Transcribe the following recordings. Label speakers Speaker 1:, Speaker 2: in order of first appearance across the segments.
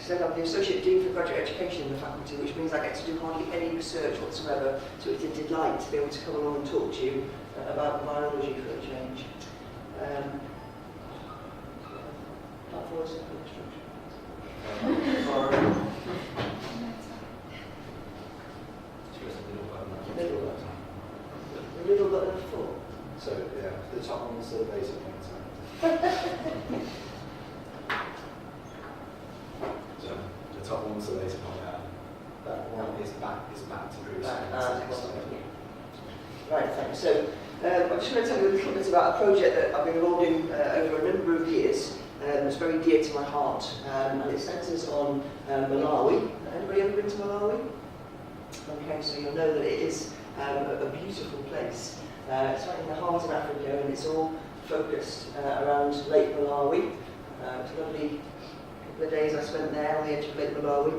Speaker 1: said, I'm the Associate Dean for Graduate Education in the faculty, which means I get to do hardly any research whatsoever, so it's a delight to be able to come along and talk to you about virology for a change. Platforms and construction. The middle button of 4.
Speaker 2: So, yeah, the top one's the basic one. So, the top one's the basic one, that one is back to Greece.
Speaker 1: Right, thanks. So, I'm just going to tell you a little bit about a project that I've been involved in over a number of years. It's very dear to my heart, and it centres on Malawi. Anybody ever been to Malawi? Okay, so you'll know that it is a beautiful place. It's right in the heart of Africa, and it's all focused around Lake Malawi. It's a lovely couple of days I spent there on the edge of Lake Malawi.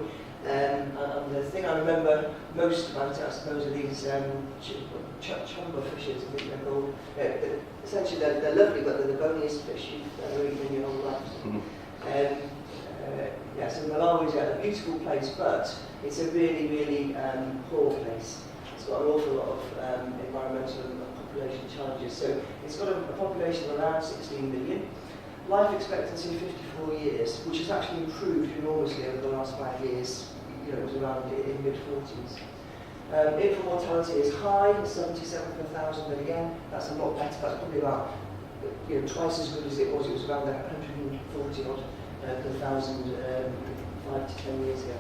Speaker 1: And the thing I remember most about it, I suppose, are these chumba fishes, I think they're called. Essentially, they're lovely, but they're the boniest fish you've ever eaten in your whole life. Yeah, so Malawi is a beautiful place, but it's a really, really poor place. It's got an awful lot of environmental and population challenges. So it's got a population of around 16 million. Life expectancy 54 years, which has actually improved enormously over the last 5 years. You know, it was around in mid-40s. Infant mortality is high, 77 per 1,000, but again, that's a lot better. That's probably about twice as good as it was. It was around 140 odd per 1,000 5 to 10 years ago.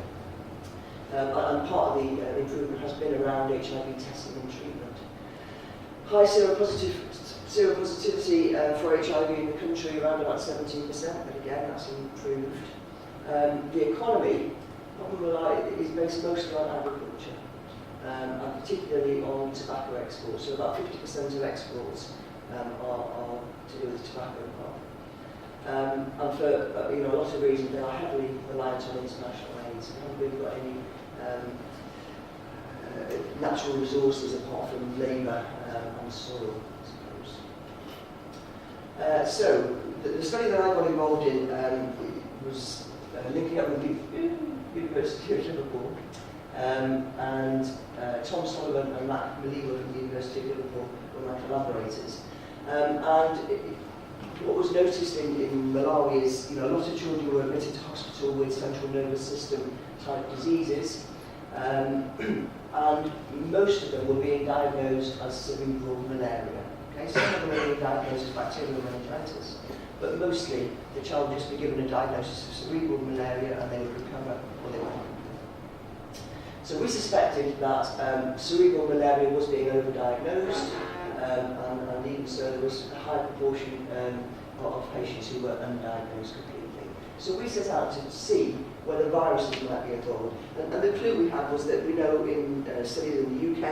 Speaker 1: And part of the improvement has been around HIV testing and treatment. High seropositivity for HIV in the country, around about 17%, but again, that's improved. The economy is based mostly on agriculture, and particularly on tobacco exports. So about 50% of exports are to do with tobacco. And for a lot of reasons, they are heavily reliant on international aid. So we haven't really got any natural resources apart from labour and soil, I suppose. So the study that I got involved in was linking up with the University of Liverpool, and Tom Sullivan and Matt Maliwa from the University of Liverpool were my collaborators. What was noticed in Malawi is, a lot of children were admitted to hospital with central nervous system type diseases, and most of them were being diagnosed as cerebral malaria. Okay, some of them were being diagnosed as bacterial meningitis, but mostly the child would just be given a diagnosis of cerebral malaria and they would recover or they wouldn't. So we suspected that cerebral malaria was being overdiagnosed, and even so there was a high proportion of patients who were undiagnosed completely. So we set out to see whether viruses might be involved. And the clue we had was that we know in studies in the UK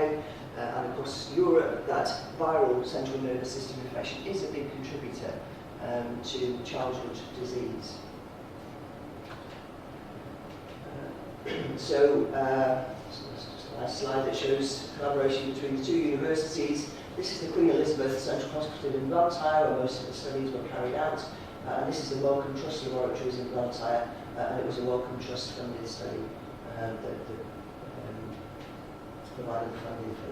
Speaker 1: and across Europe that viral central nervous system infection is a big contributor to childhood disease. So that's just a nice slide that shows collaboration between the two universities. This is the Queen Elizabeth Central Hospital in Blantyre, where most of the studies were carried out. And this is the Wellcome Trust Laboratories in Blantyre, and it was a Wellcome Trust funded study that provided the funding for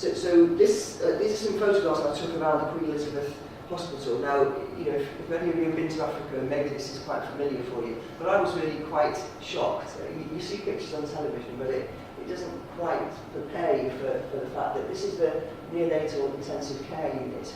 Speaker 1: it. So these are some photographs I took around the Queen Elizabeth Hospital. Now, if many of you have been to Africa, maybe this is quite familiar for you, but I was really quite shocked. You see pictures on television, but it doesn't quite prepare you for the fact that this is the neonatal intensive care unit.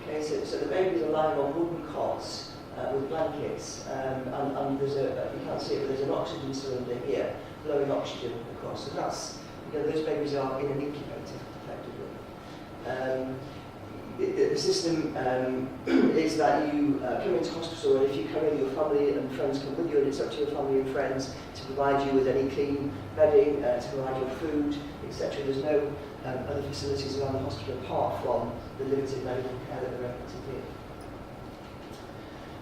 Speaker 1: Okay, so the babies are lying on wooden cots with blankets, and there's you can't see it, but there's an oxygen cylinder here blowing oxygen across. So that's, those babies are in an incubator, effectively. The system is that you come into hospital, and if you come in, your family and friends come with you, and it's up to your family and friends to provide you with any clean bedding, to provide your food, etc. There's no other facilities around the hospital apart from the limited medical care that they're able to give.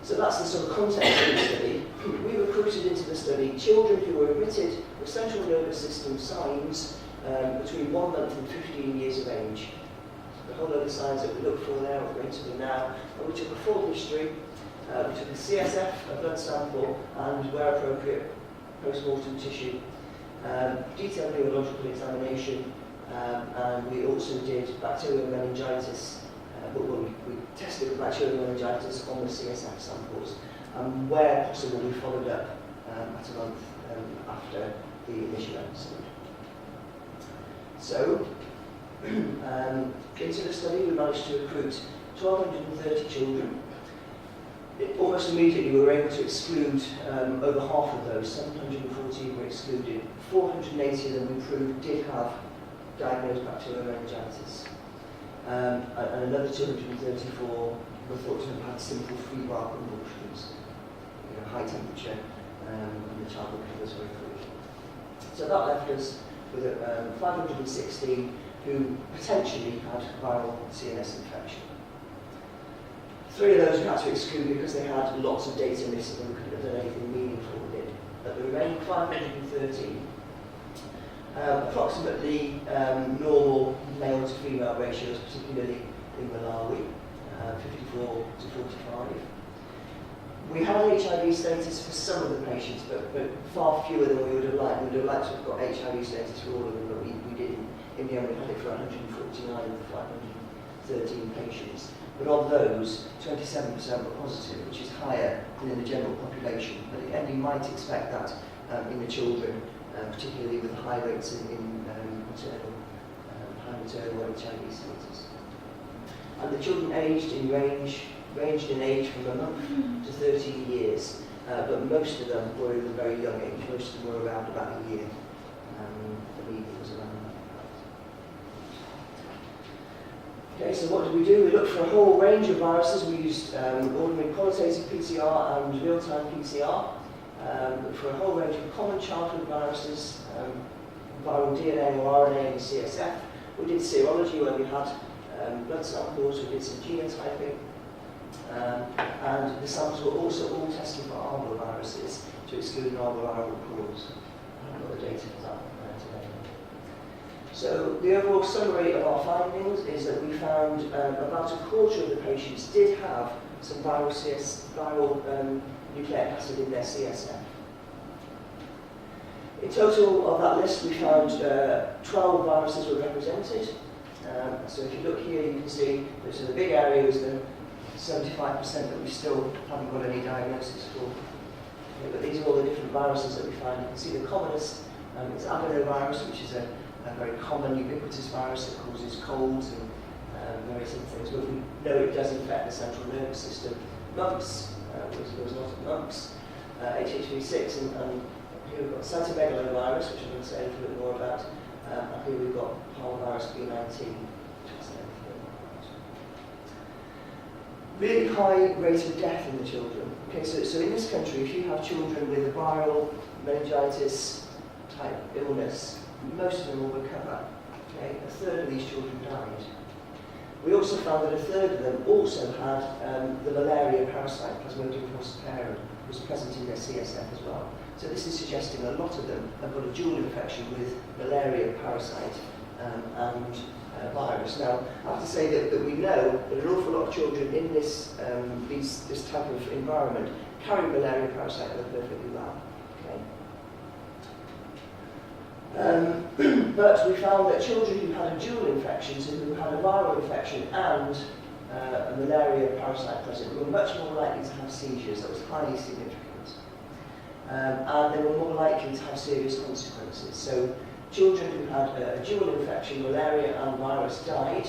Speaker 1: So that's the sort of context of the study. We recruited into the study children who were admitted with central nervous system signs between 1 month and 15 years of age. So the whole other signs that we look for there, we're going to them now. And we took a full history, We took a CSF, a blood sample, and where appropriate, post-mortem tissue. Detailed neurological examination, and we also did bacterial meningitis, but we tested for bacterial meningitis on the CSF samples, and where possible we followed up at a month after the initial episode. So, into the study we managed to recruit 1,230 children. Almost immediately we were able to exclude over half of those, 714 were excluded. 480 of them we proved did have diagnosed bacterial meningitis. And another 234 were thought to have had simple febrile convulsions, high temperature, and the child recovers very quickly. So that left us with 516 who potentially had viral CNS infection. 3 of those we had to exclude because they had lots of data missing and we couldn't have done anything meaningful with it. But the remaining 513, approximately normal male to female ratios, particularly in Malawi, 54 to 45. We had HIV status for some of the patients, but far fewer than we would have liked. We would have liked to have got HIV status for all of them, but we didn't. In the end, we had it for 149 of the 513 patients. But of those, 27% were positive, which is higher than in the general population. But again, you might expect that in the children, particularly with high rates in high maternal HIV status. And the children ranged in age from a month to 13 years, but most of them were in a very young age. Most of them were around about a year. The median was around that. Okay, so what did we do? We looked for a whole range of viruses. We used ordinary qualitative PCR and real-time PCR. Looked for a whole range of common childhood viruses, viral DNA or RNA in the CSF. We did serology where we had blood samples. We did some genotyping. And the samples were also all tested for arboviruses to exclude arboviral cause. I haven't got the data for that today. So the overall summary of our findings is that we found about a quarter of the patients did have some viral nucleic acid in their CSF. In total of that list we found 12 viruses were represented. So if you look here you can see that the big area is the 75% that we still haven't got any diagnosis for. Okay, but these are all the different viruses that we find. You can see the commonest is adenovirus, which is a very common ubiquitous virus that causes colds and various other things, but we know it does infect the central nervous system. Mumps, there was a lot of mumps, HHV6, and here we've got cytomegalovirus, which I'm going to say a little bit more about, and here we've got parvovirus B19. Really high rate of death in the children. Okay, so in this country, if you have children with a viral meningitis type illness, most of them will recover. Okay, a third of these children died. We also found that a third of them also had the malaria parasite, Plasmodium falciparum, was present in their CSF as well. So this is suggesting a lot of them have got a dual infection with malaria parasite and virus. Now, I have to say that we know that an awful lot of children in this type of environment carry malaria parasite and are perfectly well. Okay. But we found that children who had a dual infection, so who had a viral infection and a malaria parasite present, were much more likely to have seizures. That was highly significant. And they were more likely to have serious consequences. So children who had a dual infection, malaria and virus, died.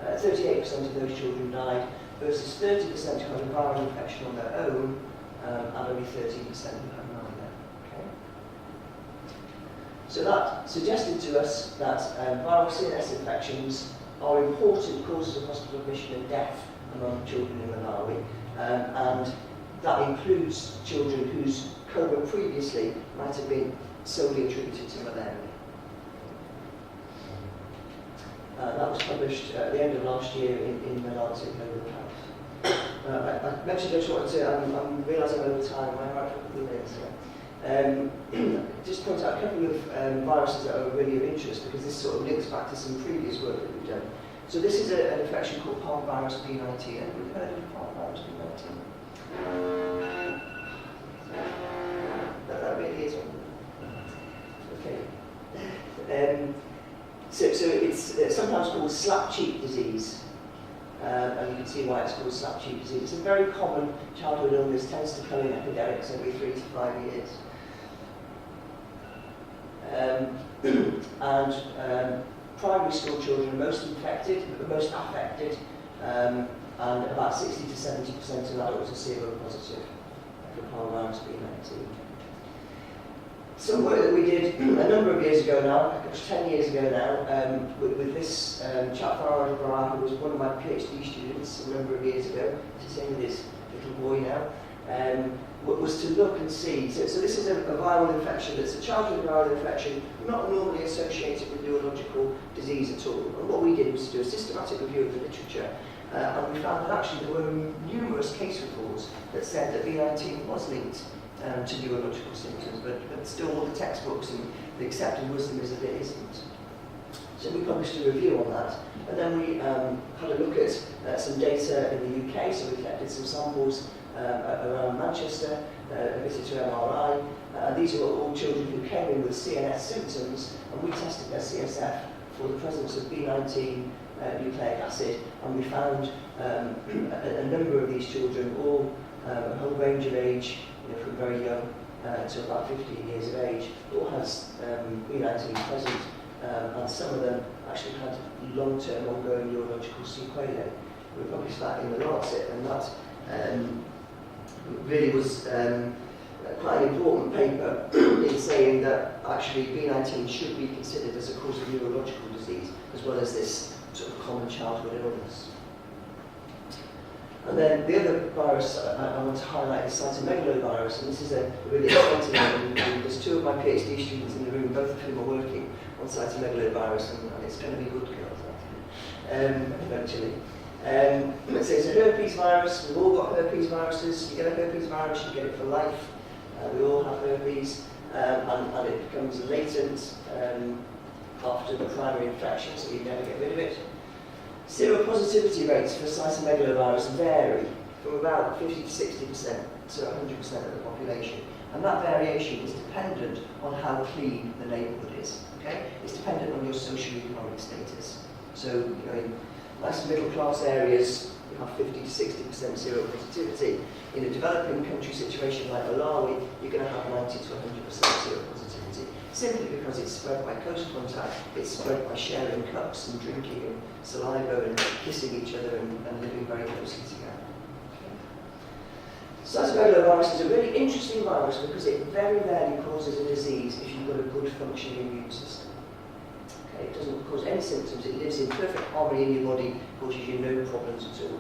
Speaker 1: 38% of those children died, versus 30% who had a viral infection on their own, and only 13% who had neither. Okay? So that suggested to us that viral CNS infections are important causes of hospital admission and death among children in Malawi, and that includes children whose coma previously might have been solely attributed to malaria. That was published at the end of last year in the Lancet Global Health. I mentioned I just wanted to, I'm realising over time, am I right for a couple of minutes here? Just point out a couple of viruses that are really of interest, because this sort of links back to some previous work that we've done. So this is an infection called parvovirus B19. Have you heard of parvovirus B19? That really is one. Okay. So it's sometimes called slap cheek disease. And you can see why it's called slap cheek disease. It's a very common childhood illness, tends to come in epidemics every 3 to 5 years. Primary school children are most infected, but the most affected, and about 60 to 70% of adults are seropositive for parvovirus B19. Some work that we did a number of years ago now, it was 10 years ago now, with this chap who was one of my PhD students a number of years ago, he's with his little boy now, was to look and see. So this is a viral infection. It's a childhood viral infection, not normally associated with neurological disease at all. And what we did was to do a systematic review of the literature, and we found that actually there were numerous case reports that said that B19 was linked to neurological symptoms, but still all the textbooks and the accepted wisdom is that it isn't. So we published a review on that, and then we had a look at some data in the UK, so we collected some samples around Manchester, a visit to MRI. These were all children who came in with CNS symptoms, and we tested their CSF for the presence of B19 nucleic acid, and we found a number of these children, all a whole range of age, from very young to about 15 years of age, all has B19 present, and some of them actually had long-term ongoing neurological sequelae. We published that in the Lancet, and that really was quite an important paper in saying that actually B19 should be considered as a cause of neurological disease, as well as this sort of common childhood illness. And then the other virus I want to highlight is cytomegalovirus, and this is a really exciting one. There's two of my PhD students in the room, both of whom are working on cytomegalovirus, and it's going to be good girls, eventually. So it's a herpes virus. We've all got herpes viruses. You get a herpes virus, you get it for life. We all have herpes, and it becomes latent after the primary infection, so you never get rid of it. Seropositivity rates for cytomegalovirus vary from about 50 to 60% to 100% of the population, and that variation is dependent on how clean the neighbourhood is. Okay, it's dependent on your socio-economic status. So, in nice middle-class areas, you have 50 to 60% seropositivity. In a developing country situation like Malawi, you're going to have 90 to 100% seropositivity, simply because it's spread by close contact, it's spread by sharing cups and drinking and saliva and kissing each other and living very closely together. Cytomegalovirus is a really interesting virus because it very rarely causes a disease if you've got a good functioning immune system. Okay, it doesn't cause any symptoms, it lives in perfect harmony in your body, causes you no problems at all.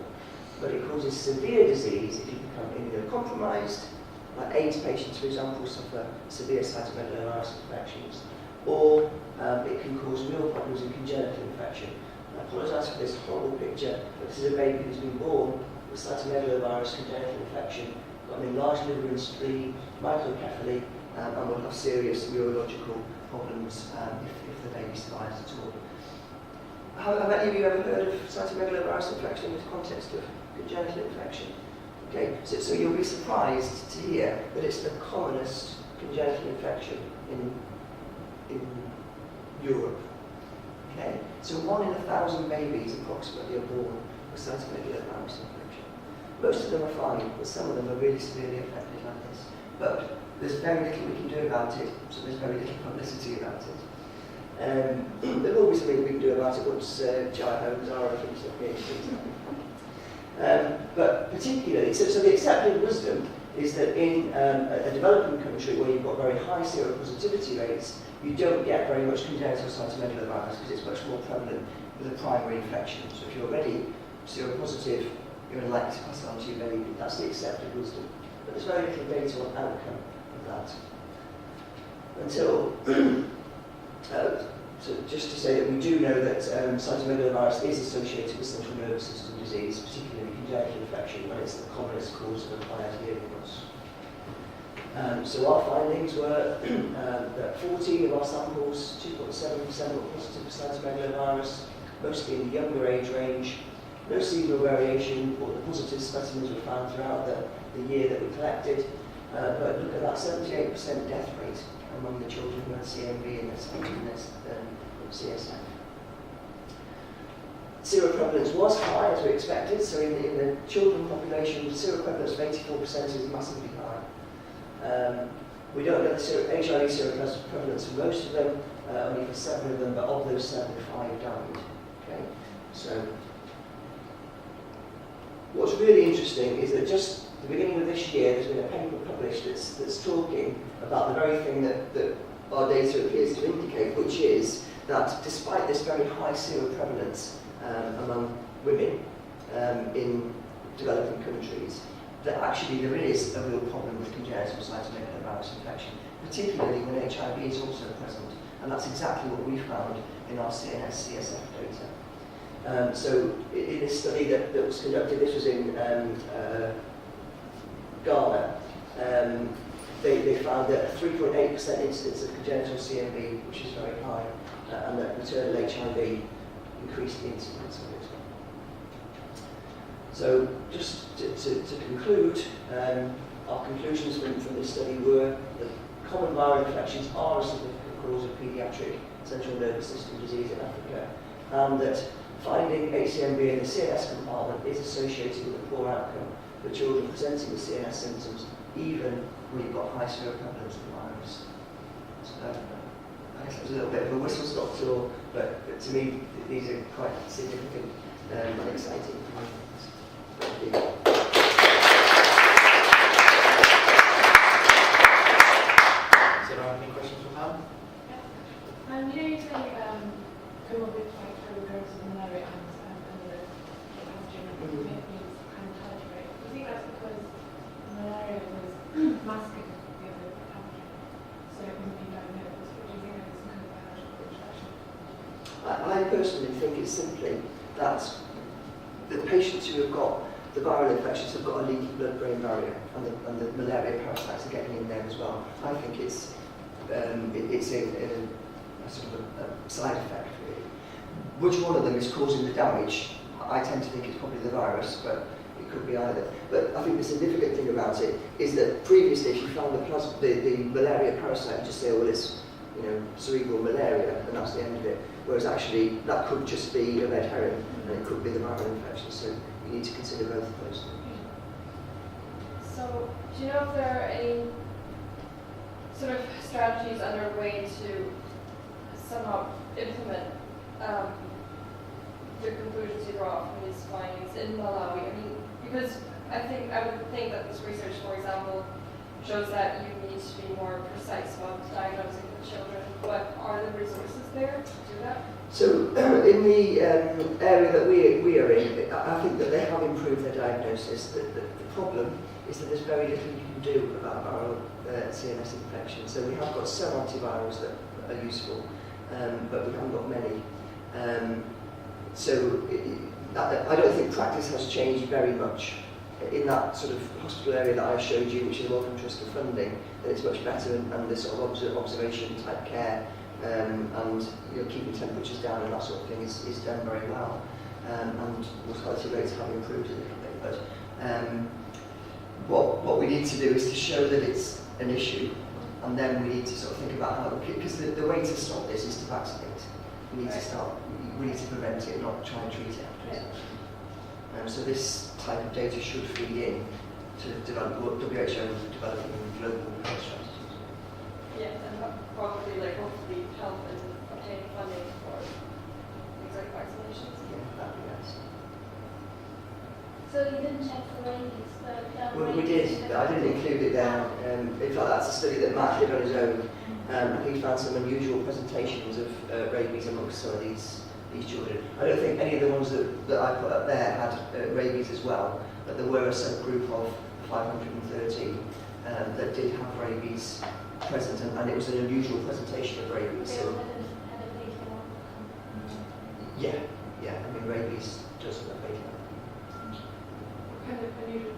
Speaker 1: But it causes severe disease if you become immunocompromised, like AIDS patients, for example, suffer severe cytomegalovirus infections, or it can cause real problems in congenital infection. I apologise for this horrible picture, but this is a baby who's been born with cytomegalovirus congenital infection, got an enlarged liver and spleen, microcephaly, and will have serious neurological problems if the baby survives at all. Have any of you ever heard of cytomegalovirus infection in the context of congenital infection? Okay, so you'll be surprised to hear that it's the commonest congenital infection in Europe. Okay, so 1 in 1,000 babies approximately are born with cytomegalovirus infection. Most of them are fine, but some of them are really severely affected like this. But there's very little we can do about it, so there's very little publicity about it. There will be something we can do about it once Jai Holmes are finished up PhD. But particularly, so the accepted wisdom is that in a developing country where you've got very high seropositivity rates, you don't get very much congenital cytomegalovirus because it's much more prevalent with a primary infection. So if you're already seropositive, you're likely to pass it on to your baby. That's the accepted wisdom. But there's very little data on outcome of that. Until, so just to say that we do know that cytomegalovirus is associated with central nervous system disease, particularly congenital infection, when it's the commonest cause of acquired hearing loss. So our findings were that 14 of our samples, 2.7% were positive for cytomegalovirus, mostly in the younger age range. No seasonal variation, but the positive specimens were found throughout the year that we collected. But look at that 78% death rate among the children who had CMV and CSF. Seroprevalence was high, as we expected, so in the children population, the seroprevalence of 84% is massively high. We don't know the HIV seroprevalence for most of them, only for 7 of them, but of those 7, 5 died. Okay? So, what's really interesting is that just at the beginning of this year, there's been a paper published that's talking about the very thing that our data appears to indicate, which is that despite this very high seroprevalence among women in developing countries, that actually there is a real problem with congenital cytomegalovirus infection, particularly when HIV is also present. And that's exactly what we found in our CNS CSF data. So in this study that was conducted, this was in Ghana, they found that a 3.8% incidence of congenital CMV, which is very high, and that maternal HIV increased the incidence of it. So just to conclude, our conclusions from this study were that common viral infections are a significant cause of paediatric central nervous system disease in Africa, and that finding HCMV in the CNS compartment is associated with a poor outcome for children presenting with CNS symptoms, even when you've got high seroprevalence of the virus. So, I guess it was a little bit of a whistle-stop tour, but to me, these are quite significant and exciting findings. Thank you.
Speaker 2: So, any questions for Pam?
Speaker 3: Yeah. You know, you say comorbid drugs in malaria and the pathogen means kind of tolerate. Do you think that's because malaria was masking the other pathogen, so it wouldn't be diagnosed? Or do you think there was some kind of biological interaction?
Speaker 1: I personally think it's simply that the patients who have got the viral infections have got a leaky blood-brain barrier, and the malaria parasites are getting in there as well. I think it's a sort of a side effect, really. Which one of them is causing the damage? I tend to think it's probably the virus, but it could be either. But I think the significant thing about it is that previously, if you found the malaria parasite, you just say, oh, well, it's cerebral malaria, and that's the end of it. Whereas actually, that could just be a red herring, and it could be the viral infection. So you need to consider both of those things.
Speaker 4: So, do you know if there are any sort of strategies underway to somehow implement the conclusions you draw from these findings in Malawi? I mean, because I would think that this research, for example, shows that you need to be more precise about diagnosing the children. But are the resources there to do that?
Speaker 1: So in the area that we are in, I think that they have improved their diagnosis. The problem is that there's very little you can do about viral CNS infection. So we have got some antivirals that are useful, but we haven't got many. I don't think practice has changed very much. In that sort of hospital area that I showed you, which is Wellcome Trust for funding, then it's much better, and the sort of observation type care and keeping temperatures down and that sort of thing is done very well, and mortality rates have improved a little bit. But what we need to do is to show that it's an issue, and then we need to sort of think about how, because the way to stop this is to vaccinate. We need to prevent it, not try and treat it afterwards. So this type of data should feed in to develop what WHO is developing global health strategies.
Speaker 4: Yeah, and probably hopefully help in obtaining funding for things like vaccinations.
Speaker 1: Yeah, that'd be nice.
Speaker 5: So you didn't check for rabies, but
Speaker 1: Well, we did. I didn't include it there. In fact, that's a study that Matt did on his own. He found some unusual presentations of rabies amongst some of these children. I don't think any of the ones that I put up there had rabies as well, but there were a subgroup of 530 that did have rabies present, and it was an unusual presentation of rabies.
Speaker 5: they
Speaker 1: So,
Speaker 5: all had a beta one.
Speaker 1: yeah, I mean rabies does have a beta.
Speaker 4: What kind of unusual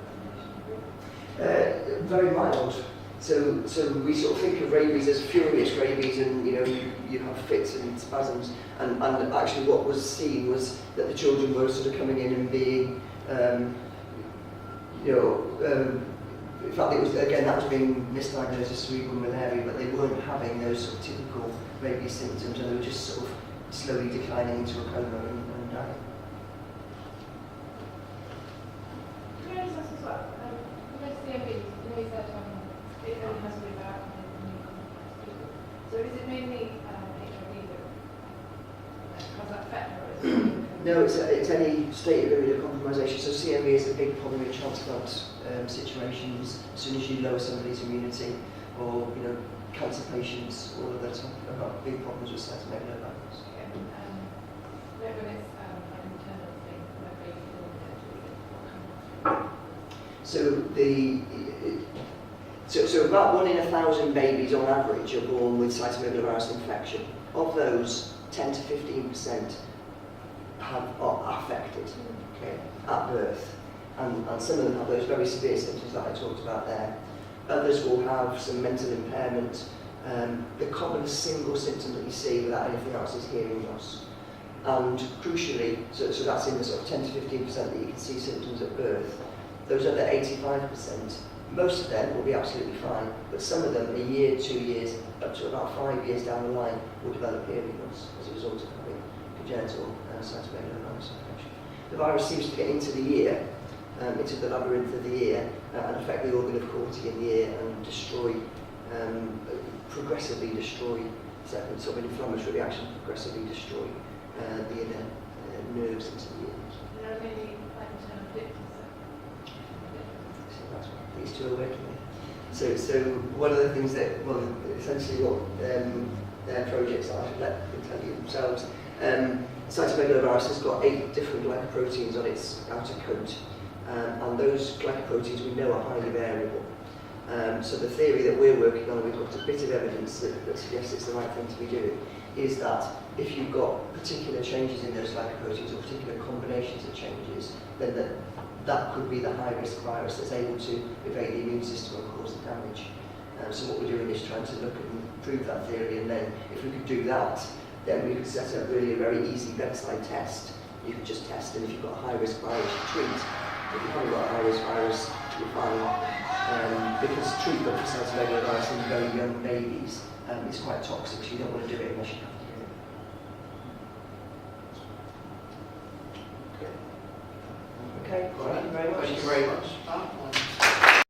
Speaker 4: presentation?
Speaker 1: Very mild. So we sort of think of rabies as furious rabies, and you know you have fits and spasms, and actually what was seen was that the children were sort of coming in and being, in fact it was, again, that was being misdiagnosed as cerebral malaria, but they weren't having those sort of typical rabies symptoms, and they were just sort of slowly declining into a coma and dying.
Speaker 3: Can I just ask as well, with CMV, you know you said it only has to be about people. So is it mainly HIV that has that effect, or is it?
Speaker 1: No, it's any state of immunocompromisation. So CMV is a big problem in transplant situations. As soon as you lower somebody's immunity, or cancer patients, all of that have got big problems with cytomegalovirus.
Speaker 3: Okay. When it's an internal thing, whether you feel potentially, what kind of?
Speaker 1: So about 1 in 1,000 babies on average are born with cytomegalovirus infection. Of those, 10 to 15% are affected, okay, at birth, and some of them have those very severe symptoms that I talked about there. Others will have some mental impairment. The commonest single symptom that you see without anything else is hearing loss. And crucially, so that's in the sort of 10 to 15% that you can see symptoms at birth. Those other 85%, most of them will be absolutely fine, but some of them, a year, 2 years, up to about 5 years down the line, will develop hearing loss as a result of having congenital cytomegalovirus infection. The virus seems to get into the ear, into the labyrinth of the ear, and affect the organ of Corti in the ear and destroy, progressively destroy, sort of an inflammatory reaction, progressively destroy the inner nerves into the ear.
Speaker 3: There are many internal victims.
Speaker 1: So that's what these two are working with. So one of the things that, well, essentially what their projects are, I should let them tell you themselves. Cytomegalovirus has got 8 different glycoproteins on its outer coat, and those glycoproteins we know are highly variable. So the theory that we're working on, we've got a bit of evidence that suggests it's the right thing to be doing, is that if you've got particular changes in those glycoproteins or particular combinations of changes, then that could be the high-risk virus that's able to evade the immune system and cause the damage. So what we're doing is trying to look and prove that theory, and then if we could do that, then we could set up really a very easy bedside test. You could just test, and if you've got a high-risk virus, you treat. If you haven't got a high-risk virus, you're fine. Because treatment for cytomegalovirus in very young babies is quite toxic, so you don't want to do it unless you have